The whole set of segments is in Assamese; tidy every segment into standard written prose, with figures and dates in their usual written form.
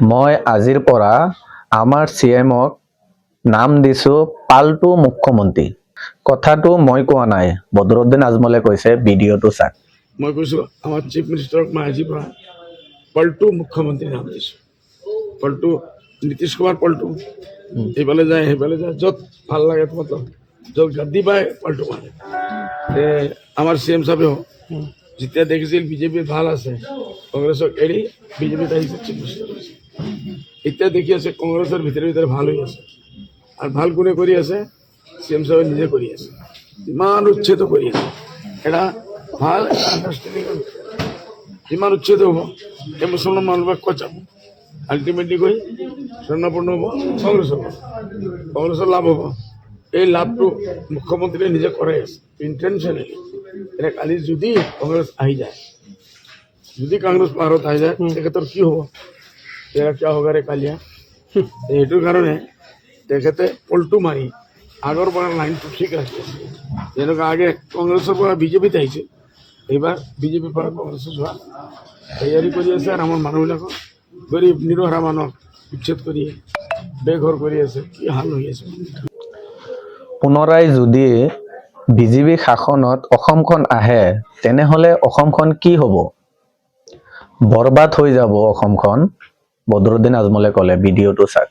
মই আজিৰ পৰা আমাৰ চিএমক নাম দিছো পাল্টু মুখ্যমন্ত্ৰী। কথাটো মই কোৱা নাই, বদৰুদ্দিন আজমলে কৈছে, ভিডিঅ'টো চাওক। মই কৈছো আমাৰ চিফ মিনিষ্টাৰক মই আজিৰ পৰা পল্টু মুখ্যমন্ত্ৰী নাম দিছো। পল্টু নীতিশ কুমাৰ পল্টু, এইফালে যায় সেইফালে যায়, য'ত ভাল লাগে তোমাক য'ত গাদ্দি পায় পল্টু মানে। আমাৰ CM সাহেবেও যেতিয়া দেখিছিল বিজেপি ভাল আছে, কংগ্ৰেছক এৰি বিজেপিত আহিছে চিফ মিনিষ্টাৰ হৈছে। এতিয়া দেখি আছে কংগ্ৰেছৰ ভিতৰে ভিতৰে ভাল হৈ আছে, আৰু ভাল কোনে কৰি আছে? CM সাহেবে নিজে কৰি আছে, ইমান উচ্ছেদ কৰি আছে। এটা ভাল আণ্ডাৰষ্টেণ্ডিং যিমান উচ্ছেদ হ'ব এই মুছলমান মানুহবিলাক ক'ত যাব? আল্টিমেটলি গৈ স্বৰ্ণপূৰ্ণ হ'ব কংগ্ৰেছৰ লাভ হ'ব। এই লাভটো মুখ্যমন্ত্ৰীয়ে নিজে কৰাই আছে ইণ্টেনশ্যনেলি। এতিয়া কালি যদি কংগ্ৰেছ আহি যায়, যদি কংগ্ৰেছ পাহাৰত আহি যায়, তেখেতৰ কি হ'ব? তেৰা কিয় হ'ব ৰে কালিয়া? সেইটোৰ কাৰণে তেখেতে পল্টু মাৰি আগৰ পৰা লাইনটো ঠিক ৰাখি আছে। যেনেকুৱা আগে কংগ্ৰেছৰ পৰা বিজেপিত আহিছে, এইবাৰ বিজেপিৰ পৰা কংগ্ৰেছে যোৱা তৈয়াৰী কৰি আছে। আৰু আমাৰ মানুহবিলাকক গৰীব নিৰহৰা মানুহক উচ্ছেদ কৰি বেঘৰ কৰি আছে, কি হাল হৈ আছে। পুনৰাই যদি বিজেপি শাসনত অসমখন আহে, তেনেহলে অসমখন কি হ'ব? বৰবাদ হৈ যাব অসমখন, বদৰুদ্দিন আজমলে ক'লে। ভিডিঅ'টো চাওক।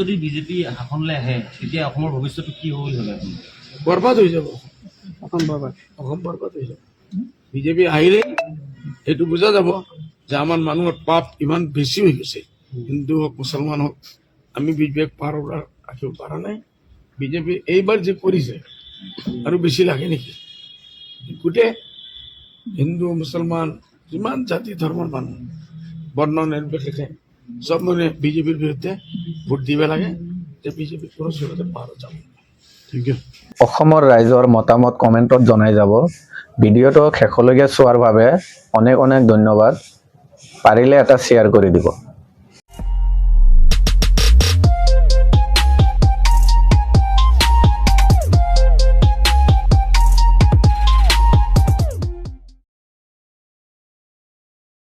যদি বিজেপি শাসনলৈ আহে, তেতিয়া অসমৰ ভৱিষ্যতটো কি হ'ব বুলি ভাবে আপুনি? বৰবাদ হৈ যাব অসম বৰবাদ হৈ যাব। বিজেপি আহিলে এইটো বুজা যাব যে আমাৰ মানুহৰ পাপ ইমান বেছি হৈ গৈছে। হিন্দু হওক মুছলমান হওক, আমি বিবেক পাৰ ৰাখিব পৰা নাই। বিজেপি এইবাৰ যে কৰিছে আৰু বেছি লাগে নেকি? গোটেই হিন্দু মুছলমান যিমান জাতি ধৰ্মৰ মানুহ বৰ্ণ নিৰ্বিশেষে চব মানে বিজেপিৰ বিৰুদ্ধে ভোট দিব লাগে, যে বিজেপি কোনো চৰতে পাৰ যাব। অসমৰ ৰাইজৰ মতামত কমেণ্টত জনাই যাব। ভিডিঅ'টো শেষলৈকে চোৱাৰ বাবে অনেক অনেক ধন্যবাদ। পাৰিলে এটা শ্বেয়াৰ কৰি দিব।